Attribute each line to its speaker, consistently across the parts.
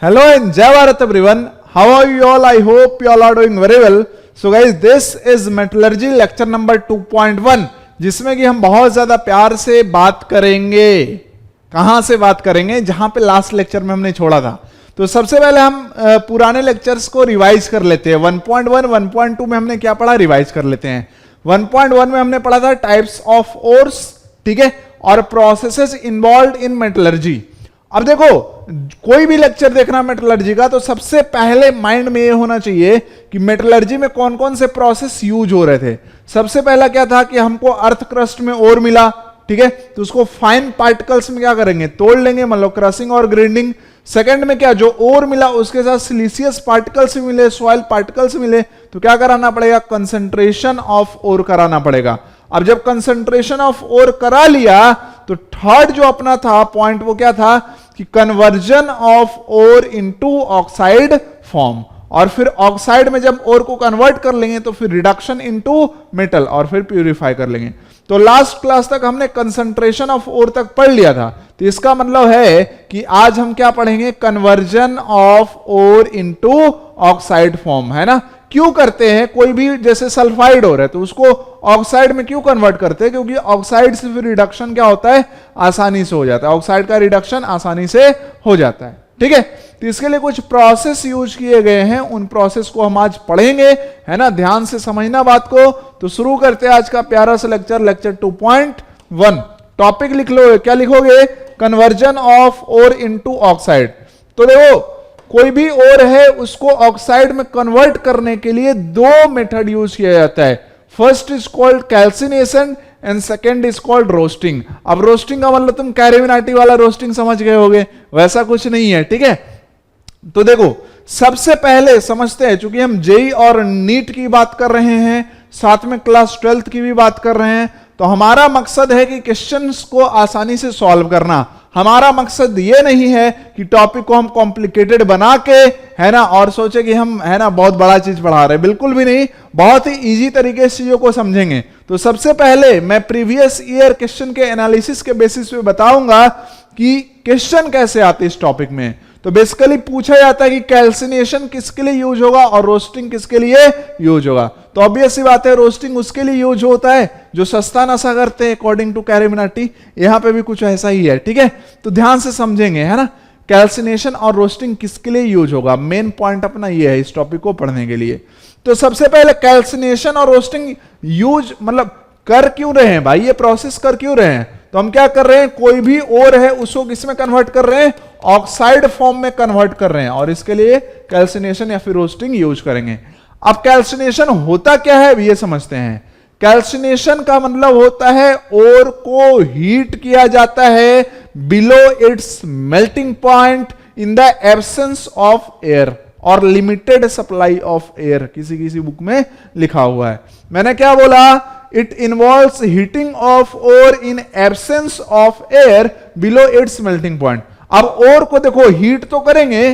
Speaker 1: Hello and Jai Bharat everyone. How are you all? I hope you all are doing very well. So guys, this is metallurgy lecture number 2.1 जिसमें कि हम बहुत ज्यादा प्यार से बात करेंगे। कहां से बात करेंगे? जहां पे लास्ट लेक्चर में हमने छोड़ा था। तो सबसे पहले हम पुराने लेक्चर्स को रिवाइज कर लेते हैं। 1.1, 1.2 में हमने क्या पढ़ा, रिवाइज कर लेते हैं। 1.1 में हमने पढ़ा था टाइप्स ऑफ ओर्स, ठीक है, और प्रोसेसेस इन्वॉल्व इन मेटलर्जी। अब देखो, कोई भी लेक्चर देखना मेटलर्जी का तो सबसे पहले माइंड में ये होना चाहिए कि मेटलर्जी में कौन कौन से प्रोसेस यूज हो रहे थे। सबसे पहला क्या था कि हमको अर्थ क्रस्ट में ओर मिला, ठीक है, तो उसको फाइन पार्टिकल्स में क्या करेंगे, तोड़ लेंगे, मतलब क्रशिंग और ग्राइंडिंग। सेकंड में क्या, जो ओर मिला उसके साथ सिलिशियस पार्टिकल्स मिले, सॉइल पार्टिकल्स मिले, तो क्या कराना पड़ेगा, कंसंट्रेशन ऑफ ओर कराना पड़ेगा। अब जब कंसंट्रेशन ऑफ ओर करा लिया तो थर्ड जो अपना था पॉइंट वो क्या था कि conversion of ore into oxide form, और फिर ऑक्साइड में जब ओर को कन्वर्ट कर लेंगे तो फिर रिडक्शन इनटू मेटल और फिर प्यूरिफाई कर लेंगे। तो लास्ट क्लास तक हमने कंसंट्रेशन ऑफ ओर तक पढ़ लिया था। तो इसका मतलब है कि आज हम क्या पढ़ेंगे, conversion of ore into oxide form, है ना। क्यों करते हैं, कोई भी जैसे सल्फाइड हो रहा है तो उसको ऑक्साइड में क्यों कन्वर्ट करते हैं, क्योंकि ऑक्साइड से फिर रिडक्शन क्या होता है, आसानी से हो जाता है, ऑक्साइड का रिडक्शन आसानी से हो जाता है, ठीक है। तो इसके लिए कुछ प्रोसेस यूज किए गए हैं, उन प्रोसेस को हम आज पढ़ेंगे, है ना। ध्यान से समझना बात को। तो शुरू करते हैं आज का प्यारा सा लेक्चर, लेक्चर 2.1। टॉपिक लिख लो, क्या लिखोगे, conversion of ore into oxide. तो देखो, कोई भी ओर है उसको ऑक्साइड में कन्वर्ट करने के लिए दो मेथड यूज किया जाता है। First is called calcination and second is called roasting. अब रोस्टिंग का मतलब तुम कैरेविनाटी वाला रोस्टिंग समझ गए होगे, वैसा कुछ नहीं है, ठीक है। तो देखो, सबसे पहले समझते हैं, चूंकि हम जेई और नीट की बात कर रहे हैं, साथ में क्लास 12th की भी बात कर रहे हैं, तो हमारा मकसद है कि क्वेश्चंस को आसानी से सॉल्व करना। हमारा मकसद ये नहीं है कि टॉपिक को हम कॉम्प्लिकेटेड बना के, है ना, और सोचे कि हम, है ना, बहुत बड़ा चीज पढ़ा रहे हैं, बिल्कुल भी नहीं। बहुत ही इजी तरीके से चीजों को समझेंगे। तो सबसे पहले मैं प्रीवियस ईयर क्वेश्चन के एनालिसिस के बेसिस पे बताऊंगा कि क्वेश्चन कैसे आते इस टॉपिक में। तो बेसिकली पूछा जाता है कि कैल्सिनेशन किसके लिए यूज होगा और रोस्टिंग किसके लिए यूज होगा। तो ऑब्वियस सी बात है, रोस्टिंग उसके लिए यूज होता है जो सस्ता नशा करते हैं, अकॉर्डिंग टू कैरेविनाटी। यहां पे भी कुछ ऐसा ही है, ठीक है। तो ध्यान से समझेंगे, है ना, कैल्सिनेशन और रोस्टिंग किसके लिए यूज होगा। मेन पॉइंट अपना ये है इस टॉपिक को पढ़ने के लिए। तो सबसे पहले कैल्सिनेशन और रोस्टिंग यूज मतलब कर क्यों रहे हैं भाई, ये प्रोसेस कर क्यों रहे हैं। तो हम क्या कर रहे हैं, कोई भी ओर है उसको किसमें कन्वर्ट कर रहे हैं, ऑक्साइड फॉर्म में कन्वर्ट कर रहे हैं, और इसके लिए कैल्सिनेशन या फिर रोस्टिंग यूज करेंगे। अब कैल्सिनेशन होता क्या है ये समझते हैं। कैल्सिनेशन का मतलब होता है ओर को हीट किया जाता है below its melting point in the absence of air और लिमिटेड सप्लाई ऑफ एयर, किसी किसी बुक में लिखा हुआ है। मैंने क्या बोला, it involves heating of ore in absence of air below its melting point. अब ओर को देखो हीट तो करेंगे,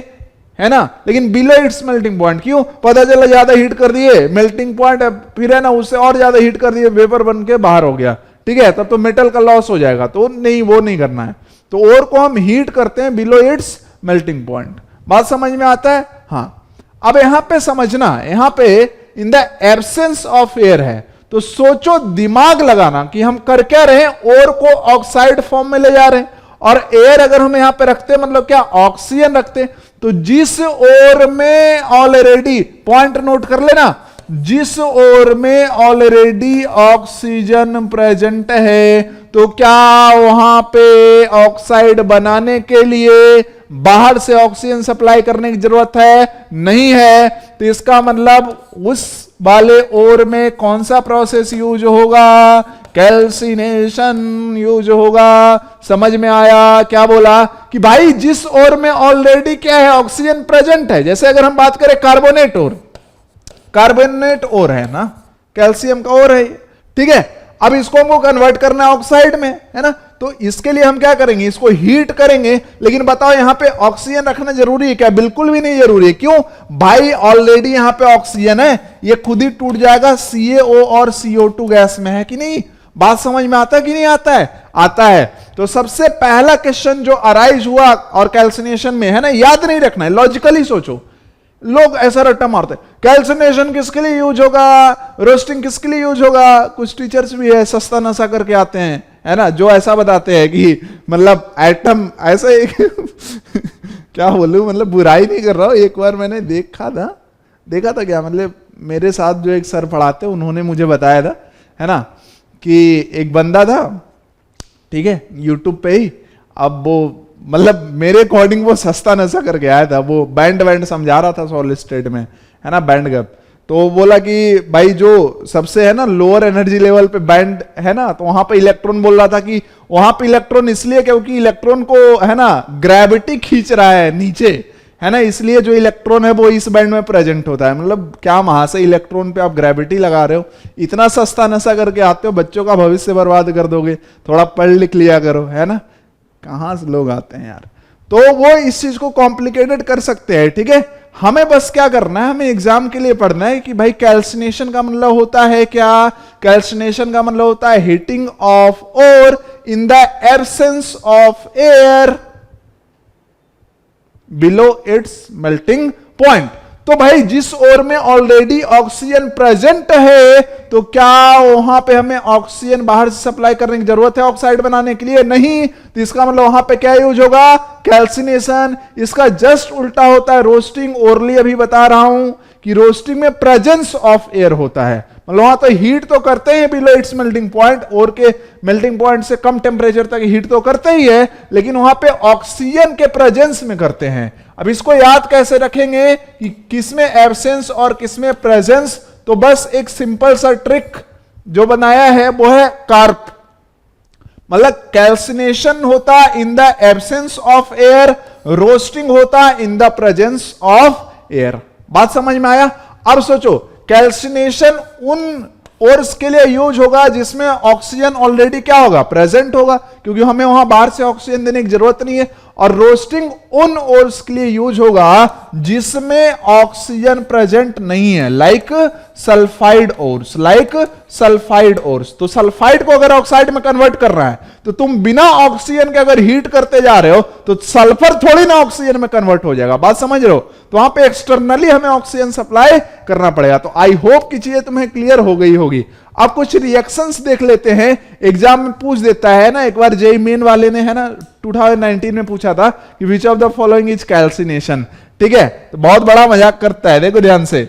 Speaker 1: है ना, लेकिन बिलो इट्स मेल्टिंग पॉइंट। क्यों, पता चला ज्यादा हीट कर दिए, मेल्टिंग पॉइंट फिर है ना उससे और ज्यादा हीट कर दिए, वेपर बन के बाहर हो गया, ठीक है, तब तो मेटल का लॉस हो जाएगा। तो नहीं, वो नहीं करना है। तो ओर को हम हीट करते हैं बिलो इट्स मेल्टिंग पॉइंट। बात समझ में आता है। हाँ, अब यहां पे समझना, यहां पे इन द एब्सेंस ऑफ एयर है, तो सोचो, दिमाग लगाना कि हम कर क्या रहे हैं, ओर को ऑक्साइड फॉर्म में ले जा रहे हैं, और एयर अगर हम यहां पे रखते मतलब क्या, ऑक्सीजन रखते। तो जिस ओर में ऑलरेडी, पॉइंट नोट कर लेना, जिस ओर में ऑलरेडी ऑक्सीजन प्रेजेंट है, तो क्या वहां पे ऑक्साइड बनाने के लिए बाहर से ऑक्सीजन सप्लाई करने की जरूरत है, नहीं है। तो इसका मतलब उस वाले ओर में कौन सा प्रोसेस यूज होगा, कैल्सिनेशन यूज होगा। समझ में आया क्या बोला कि भाई जिस ओर में ऑलरेडी क्या है, ऑक्सीजन प्रेजेंट है। जैसे अगर हम बात करें कार्बोनेट ओर, कार्बोनेट ओर है ना, कैल्शियम का ओर है, ठीक है। अब इसको हमको कन्वर्ट करना है ऑक्साइड में, है ना। तो इसके लिए हम क्या करेंगे, इसको हीट करेंगे। लेकिन बताओ यहां पे ऑक्सीजन रखना जरूरी है क्या, बिल्कुल भी नहीं जरूरी है। क्यों भाई, ऑलरेडी यहां पे ऑक्सीजन है, ये खुद ही टूट जाएगा, CaO और CO2 गैस में, है कि नहीं। बात समझ में आता है कि नहीं आता है। आता है। तो सबसे पहला क्वेश्चन जो अराइज हुआ और कैल्सिनेशन में है ना, याद नहीं रखना है, लॉजिकली सोचो। लोग ऐसा रट्टा मारते हैं, कैल्सिनेशन किसके लिए यूज होगा, रोस्टिंग किसके लिए यूज होगा। कुछ टीचर्स भी है सस्ता नशा करके आते हैं, है ना, जो ऐसा बताते हैं कि मतलब एटम ऐसे क्या बोलूं, मतलब बुराई नहीं कर रहा हूं। एक बार मैंने देखा था क्या, मतलब मेरे साथ जो एक सर पढ़ाते उन्होंने मुझे बताया था, है ना, कि एक बंदा था, ठीक है, यूट्यूब पे ही। अब वो मतलब मेरे अकॉर्डिंग वो सस्ता नशा करके आया था, वो बैंड समझा रहा था सॉलिड स्टेट में, है ना, बैंड गैप। तो बोला कि भाई जो सबसे है ना लोअर एनर्जी लेवल पे बैंड है ना, तो वहां पे इलेक्ट्रॉन बोल रहा था कि वहां पे इलेक्ट्रॉन इसलिए क्योंकि इलेक्ट्रॉन को है ना ग्रेविटी खींच रहा है नीचे, है ना, इसलिए जो इलेक्ट्रॉन है वो इस बैंड में प्रेजेंट होता है। मतलब क्या वहां से इलेक्ट्रॉन पे आप ग्रेविटी लगा रहे हो, इतना सस्ता नशा करके आते हो, बच्चों का भविष्य बर्बाद कर दोगे, थोड़ा पढ़ लिख लिया करो, है ना। कहां से लोग आते हैं यार। तो वो इस चीज को कॉम्प्लिकेटेड कर सकते हैं, ठीक है। हमें बस क्या करना है, हमें एग्जाम के लिए पढ़ना है कि भाई कैल्सिनेशन का मतलब होता है क्या, कैल्सिनेशन का मतलब होता है heating of ore in the absence of air below its melting point. तो भाई जिस ओर में ऑलरेडी ऑक्सीजन प्रेजेंट है, तो क्या वहां पे हमें ऑक्सीजन बाहर से सप्लाई करने की जरूरत है ऑक्साइड बनाने के लिए? नहीं। तो इसका मतलब वहां पे क्या यूज होगा, कैल्सिनेशन। इसका जस्ट उल्टा होता है रोस्टिंग। ओरली अभी बता रहा हूं कि रोस्टिंग में प्रेजेंस ऑफ एयर होता है, मतलब वहां तो हीट तो करते हैं बिलो इट्स मेल्टिंग पॉइंट, और के मेल्टिंग पॉइंट से कम टेम्परेचर तक हीट तो करते ही है, लेकिन वहां पे ऑक्सीजन के प्रेजेंस में करते हैं। अब इसको याद कैसे रखेंगे कि किसमें एब्सेंस और किसमें प्रेजेंस? तो बस एक सिंपल सा ट्रिक जो बनाया है वो है कार्प। मतलब कैल्सिनेशन होता in the absence of air, roasting होता in the presence of air. बात समझ में आया? अब सोचो, कैल्सिनेशन उन ओर्स के लिए यूज होगा जिसमें ऑक्सीजन ऑलरेडी क्या होगा, प्रेजेंट होगा, क्योंकि हमें वहां बाहर से ऑक्सीजन देने की जरूरत नहीं है। और रोस्टिंग उन ओर्स के लिए यूज होगा जिसमें ऑक्सीजन प्रेजेंट नहीं है, like sulphide ores, like sulphide ores. तो सल्फाइड को अगर ऑक्साइड में कन्वर्ट कर रहा है, तो तुम बिना ऑक्सीजन के अगर हीट करते जा रहे हो तो सल्फर थोड़ी ना ऑक्सीजन में कन्वर्ट हो जाएगा। बात समझ रहे हो? तो वहां पे एक्सटर्नली हमें ऑक्सीजन सप्लाई करना पड़ेगा। तो आई होप कि चीजें तुम्हें क्लियर हो गई होगी। अब कुछ रिएक्शंस देख लेते हैं, एग्जाम में पूछ देता है ना। एक बार जेईई मेन वाले ने है ना 2019 में पूछा था कि which of the following is calcination, ठीक है। तो बहुत बड़ा मजाक करता है, देखो ध्यान से।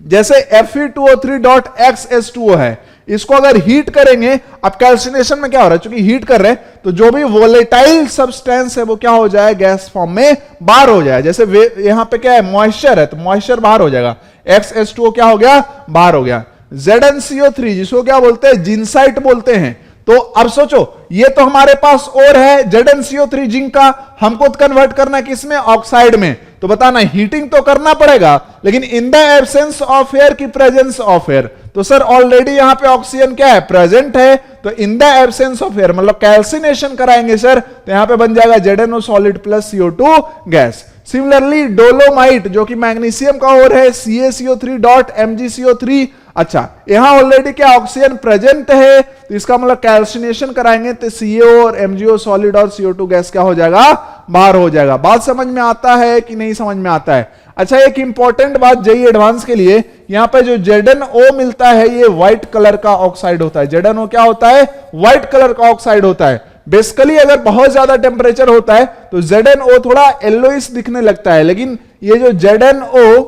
Speaker 1: जैसे Fe2O3.XH2O है, इसको अगर हीट करेंगे, अब कैल्सिनेशन में क्या हो रहा है, चूंकि हीट कर रहे हैं तो जो भी वोलेटाइल सब्सटेंस है वो क्या हो जाए, गैस फॉर्म में बाहर हो जाए। जैसे यहां पे क्या है, मॉइस्चर है, तो मॉइस्चर बाहर हो जाएगा, XH2O क्या हो गया, बाहर हो गया। ZnCO3 जिसको क्या बोलते हैं, जिंसाइट बोलते हैं। तो अब सोचो, ये तो हमारे पास और है ZnCO3 जिंक का, हमको कन्वर्ट करना है किसमें, ऑक्साइड में। तो बताना, हीटिंग तो करना पड़ेगा, लेकिन इन द एब्सेंस ऑफ एयर की प्रेजेंस ऑफ एयर। तो सर ऑलरेडी यहां पे ऑक्सीजन क्या है, प्रेजेंट है। तो इन द एब्सेंस ऑफ एयर मतलब कैल्सिनेशन कराएंगे सर, तो यहां पे बन जाएगा ZnO solid plus CO2 gas. Similarly dolomite जो कि मैग्नीशियम का और है, CaCO3.MgCO3। अच्छा, यहां ऑलरेडी क्या ऑक्सीजन प्रेजेंट है, तो इसका मतलब कैल्सिनेशन कराएंगे तो Ca और MgO सॉलिड और CO2 गैस क्या हो जाएगा, बाहर हो जाएगा। बात समझ में आता है कि नहीं समझ में आता है? अच्छा, एक इंपॉर्टेंट बात जेईई एडवांस के लिए, यहां पे जो ZnO मिलता है ये व्हाइट कलर का ऑक्साइड होता है। ZnO क्या होता है, व्हाइट कलर का ऑक्साइड होता है। बेसिकली अगर बहुत ज्यादा टेम्परेचर होता है तो ZnO थोड़ा येलोइश दिखने लगता है, लेकिन ये जो ZnO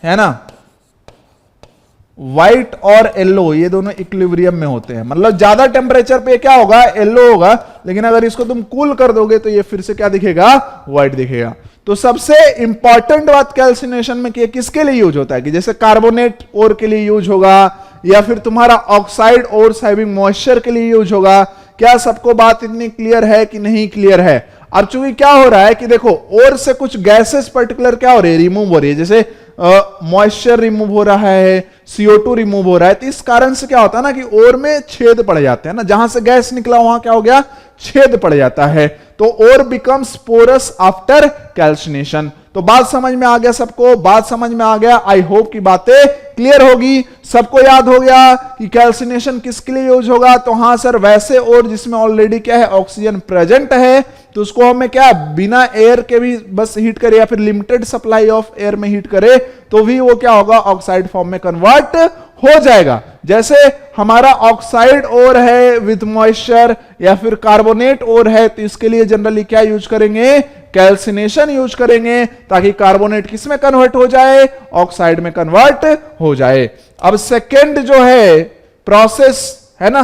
Speaker 1: है ना, व्हाइट और येलो ये दोनों इक्विलिब्रियम में होते हैं। मतलब ज्यादा टेम्परेचर पे क्या होगा, येलो होगा, लेकिन अगर इसको तुम कूल कर दोगे तो ये फिर से क्या दिखेगा, व्हाइट दिखेगा। तो सबसे इंपॉर्टेंट बात कैल्सिनेशन में कि किसके लिए यूज होता है, कि जैसे कार्बोनेट ओर के लिए यूज होगा, या फिर तुम्हारा ऑक्साइड और हैविंग मॉइस्चर के लिए यूज होगा। क्या सबको बात इतनी क्लियर है कि नहीं क्लियर है? अब चूंकि क्या हो रहा है कि देखो, और से कुछ गैसेस पर्टिकुलर क्या हो रही है, रिमूव हो रही है। जैसे मॉइस्चर रिमूव हो रहा है, CO2 रिमूव हो रहा है। तो इस कारण से क्या होता है ना कि ओर में छेद पड़ जाते हैं ना, जहां से गैस निकला वहां क्या हो गया, छेद पड़ जाता है। तो ओर बिकम्स पोरस आफ्टर कैल्सिनेशन। तो बात समझ में आ गया सबको, बात समझ में आ गया। आई होप की बातें क्लियर होगी, सबको याद हो गया कि कैल्सिनेशन किसके लिए यूज होगा। तो हां सर, वैसे और जिसमें ऑलरेडी क्या है, ऑक्सीजन प्रेजेंट है, तो उसको हमें क्या बिना एयर के भी बस हीट करे या फिर लिमिटेड सप्लाई ऑफ एयर में हीट करे तो भी वो क्या होगा, ऑक्साइड फॉर्म में कन्वर्ट हो जाएगा। जैसे हमारा ऑक्साइड और है विद मॉइस्चर या फिर कार्बोनेट और है, तो इसके लिए जनरली क्या यूज करेंगे, कैल्सिनेशन यूज करेंगे, ताकि कार्बोनेट किस में कन्वर्ट हो जाए, ऑक्साइड में कन्वर्ट हो जाए। अब सेकेंड जो है प्रोसेस है ना,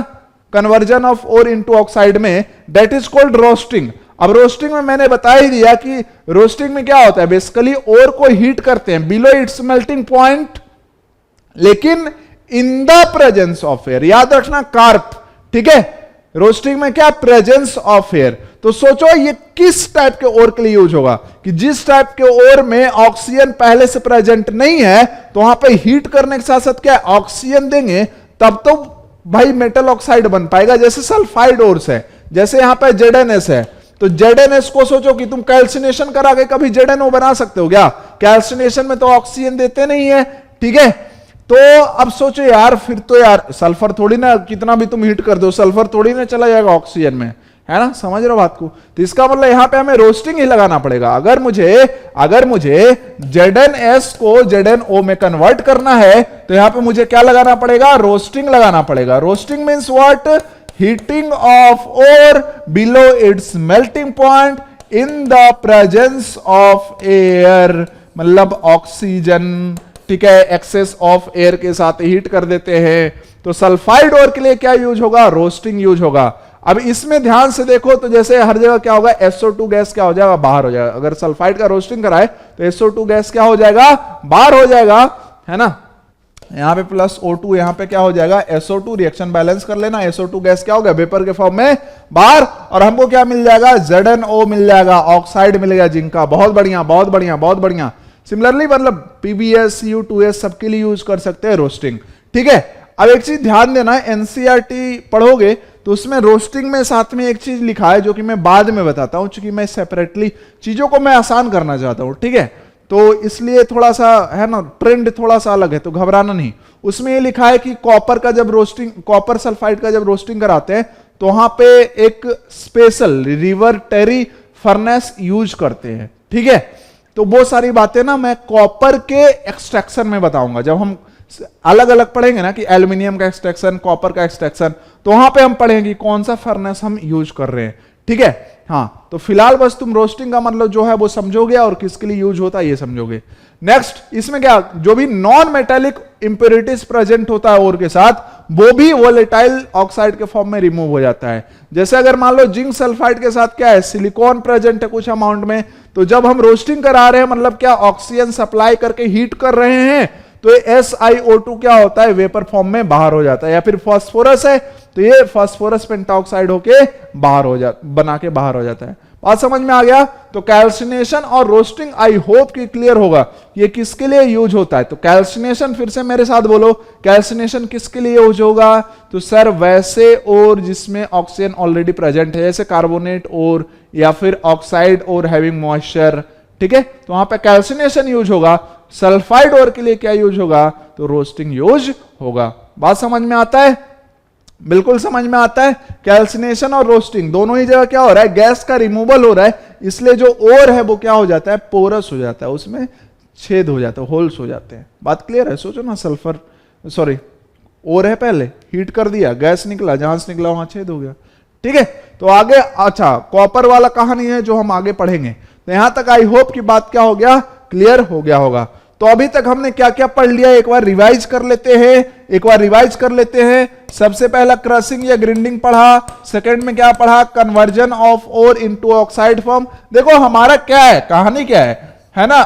Speaker 1: conversion of ore into oxide में, दैट इज कॉल्ड रोस्टिंग। अब रोस्टिंग में मैंने बता ही दिया कि रोस्टिंग में क्या होता है, बेसिकली ओर को हीट करते हैं बिलो इट्स मेल्टिंग पॉइंट, लेकिन इन द प्रेजेंस ऑफ एयर। याद रखना कार्प, ठीक है, रोस्टिंग में क्या, प्रेजेंस ऑफ एयर। तो सोचो ये किस टाइप के ओर के लिए यूज होगा, कि जिस टाइप के ओर में ऑक्सीजन पहले से प्रेजेंट नहीं है, तो वहां पे हीट करने के साथ साथ क्या ऑक्सीजन देंगे, तब तो भाई मेटल ऑक्साइड बन पाएगा। जैसे सल्फाइड ओर्स है, जैसे यहां पे ZnS है, तो ZnS को सोचो कि तुम कैल्सिनेशन करा के कभी ZnO बना सकते हो क्या, कैल्सिनेशन में तो ऑक्सीजन देते नहीं है, ठीक है। तो अब सोचो यार, फिर तो यार सल्फर थोड़ी ना, कितना भी तुम हीट कर दो सल्फर थोड़ी ना चला जाएगा ऑक्सीजन में, है ना, समझ रहे हो बात को। तो इसका मतलब यहां पे हमें रोस्टिंग ही लगाना पड़ेगा। अगर मुझे ZnS को ZnO में कन्वर्ट करना है, तो यहां पे मुझे क्या लगाना पड़ेगा, रोस्टिंग लगाना पड़ेगा। Roasting means what, heating of ore below its melting point in the presence of air, मतलब ऑक्सीजन, ठीक है, एक्सेस ऑफ एयर के साथ हीट कर देते हैं। तो सल्फाइड ओर के लिए क्या यूज होगा, रोस्टिंग यूज होगा। अब इसमें ध्यान से देखो, तो जैसे हर जगह क्या होगा, SO2 गैस क्या हो जाएगा, बाहर हो जाएगा। अगर सल्फाइड का रोस्टिंग कराए तो SO2 गैस क्या हो जाएगा, बाहर हो जाएगा, है ना। यहां पे प्लस O2, यहां पे क्या हो जाएगा, SO2। रिएक्शन बैलेंस कर लेना, SO2 गैस क्या हो गया, वेपर के फॉर्म में बाहर, और हमको क्या मिल जाएगा, ZnO मिल जाएगा, ऑक्साइड मिलेगा जिंक का। बहुत बढ़िया, बहुत बढ़िया, बहुत बढ़िया। सिमिलरली मतलब PbS, Cu2s सबके लिए यूज कर सकते हैं रोस्टिंग, ठीक है। अब एक चीज ध्यान देना, NCERT पढ़ोगे तो उसमें रोस्टिंग में साथ में एक चीज लिखा है, जो कि मैं बाद में बताता हूं, क्योंकि मैं सेपरेटली चीजों को मैं आसान करना चाहता हूं, ठीक है। तो इसलिए थोड़ा सा है ना, ट्रेंड थोड़ा सा अलग है, तो घबराना नहीं। उसमें ये लिखा है कि कॉपर का जब रोस्टिंग, कॉपर सल्फाइड का जब रोस्टिंग कराते हैं, तो वहां पे एक स्पेशल रिवर्टरी फर्नेस यूज करते हैं, ठीक है। तो वो सारी बातें ना मैं कॉपर के एक्सट्रैक्शन में बताऊंगा। जब हम अलग अलग पढ़ेंगे ना कि एल्यूमिनियम का एक्सट्रैक्शन, कॉपर का एक्सट्रैक्शन, तो वहां पे हम पढ़ेंगे कौन सा फर्नेस हम यूज कर रहे हैं, ठीक है। हाँ, तो फिलहाल बस तुम रोस्टिंग का मतलब जो है वो समझोगे और किसके लिए यूज होता है ये समझोगे। नेक्स्ट, इसमें क्या, जो भी नॉन मेटालिक इंप्योरिटीज प्रेजेंट होता है ओर के साथ, वो भी वोलेटाइल ऑक्साइड के फॉर्म में रिमूव हो जाता है। जैसे अगर मान लो जिंक सल्फाइड के साथ क्या है, सिलिकॉन प्रेजेंट है कुछ अमाउंट में, तो जब हम रोस्टिंग करा रहे हैं, मतलब क्या ऑक्सीजन सप्लाई करके हीट कर रहे हैं, तो SiO2 क्या होता है, वेपर फॉर्म में बाहर हो जाता है। या फिर फास्फोरस है, तो ये फास्फोरस पेंटाऑक्साइड होके बाहर हो जाता, बना के बाहर हो जाता है। बात समझ में आ गया। तो कैल्सिनेशन और रोस्टिंग आई होप कि क्लियर होगा ये किसके लिए यूज होता है। तो कैल्सिनेशन, फिर से मेरे साथ बोलो, कैल्सिनेशन किसके लिए यूज होगा, तो सर वैसे और जिसमें ऑक्सीजन ऑलरेडी प्रेजेंट है, जैसे कार्बोनेट और या फिर ऑक्साइड और हैविंग मॉइस्चर, ठीक है, तो वहां पे कैल्सिनेशन यूज होगा। सल्फाइड ओर के लिए क्या यूज होगा, तो रोस्टिंग यूज होगा। बात समझ में आता है, बिल्कुल समझ में आता है। कैल्सिनेशन और रोस्टिंग दोनों ही जगह क्या हो रहा है, गैस का रिमूवल हो रहा है, इसलिए जो ओर है वो क्या हो जाता है, पोरस हो जाता है, उसमें छेद हो जाता है, होल्स हो जाते हैं। बात क्लियर है। सोचो ना, सल्फर सॉरी ओर है, पहले हीट कर दिया, गैस निकला, जहां से निकला वहां छेद हो गया, ठीक है। तो आगे अच्छा कॉपर वाला कहानी है जो हम आगे पढ़ेंगे। तो यहां तक आई होप की बात क्या हो गया, क्लियर हो गया होगा। तो अभी तक हमने क्या क्या पढ़ लिया, एक बार रिवाइज कर लेते हैं। सबसे पहला क्रशिंग या ग्राइंडिंग पढ़ा, सेकंड में क्या पढ़ा, conversion of ore into oxide form. देखो हमारा क्या है, कहानी क्या है ना,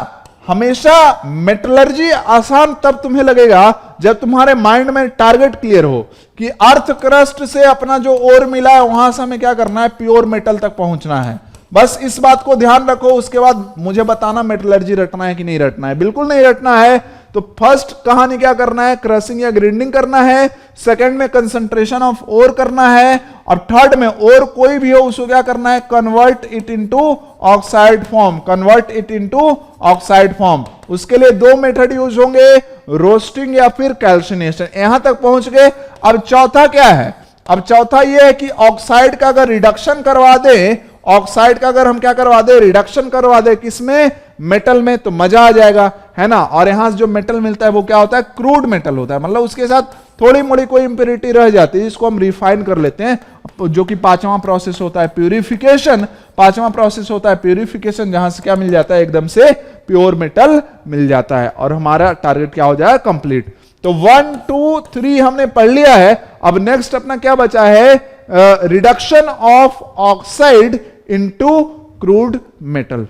Speaker 1: हमेशा मेटलर्जी आसान तब तुम्हें लगेगा जब तुम्हारे माइंड में टारगेट क्लियर हो कि अर्थ क्रस्ट से अपना जो ओर मिला है वहां से हमें क्या करना है, प्योर मेटल तक पहुंचना है। बस इस बात को ध्यान रखो। उसके बाद मुझे बताना मेटलर्जी रटना है कि नहीं रटना है। बिल्कुल नहीं रटना है, तो फर्स्ट कहानी क्या करना है, क्रशिंग या ग्राइंडिंग करना है, सेकंड में कंसंट्रेशन ऑफ ओर करना है, और थर्ड में और कोई भी हो उसको क्या करना है, convert it into oxide form, convert it into oxide form. उसके लिए दो मेथड यूज होंगे, रोस्टिंग या फिर कैल्सिनेशन। यहां तक पहुंच गए। अब चौथा क्या है, अब चौथा यह है कि ऑक्साइड का अगर रिडक्शन करवा दे, ऑक्साइड का अगर हम क्या करवा दे, रिडक्शन करवा दे, किसमें, मेटल में, तो मजा आ जाएगा, है ना। और यहां से जो मेटल मिलता है वो क्या होता है, क्रूड मेटल होता है, मतलब उसके साथ थोड़ी मोड़ी कोई इंप्योरिटी रह जाती है जिसको हम रिफाइन कर लेते हैं, जो कि पांचवा प्रोसेस होता है प्यूरिफिकेशन। पांचवा प्रोसेस होता है प्यूरिफिकेशन, जहां से क्या मिल जाता है, एकदम से प्योर मेटल मिल जाता है, और हमारा टारगेट क्या हो जाएगा, कंप्लीट। तो 1 2 3 हमने पढ़ लिया है। अब नेक्स्ट अपना क्या बचा है, reduction of oxide into crude metal.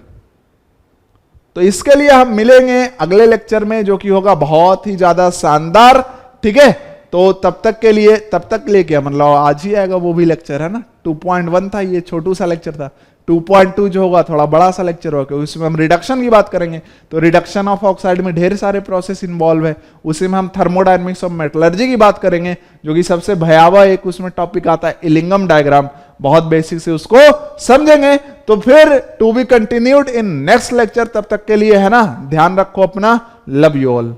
Speaker 1: तो इसके लिए हम मिलेंगे अगले लेक्चर में, जो कि होगा बहुत ही ज्यादा शानदार, ठीक है। तो तब तक के लिए, तब तक ले क्या मतलब आज ही आएगा वो भी लेक्चर, है ना। 2.1 था, ये छोटू सा लेक्चर था। 2.2 जो होगा थोड़ा बड़ा सा लेक्चर होगा, क्योंकि उसमें हम रिडक्शन की बात करेंगे। तो रिडक्शन ऑफ ऑक्साइड में ढेर सारे प्रोसेस इन्वॉल्व है, उसी में हम थर्मोडायनेमिक्स ऑफ मेटलर्जी की बात करेंगे, जो कि सबसे भयावह एक उसमें टॉपिक आता है, इलिंगम डायग्राम, बहुत बेसिक से उसको समझेंगे। तो फिर to be continued in next lecture, तब तक के लिए, है ना, ध्यान रखो अपना, लव यू ऑल।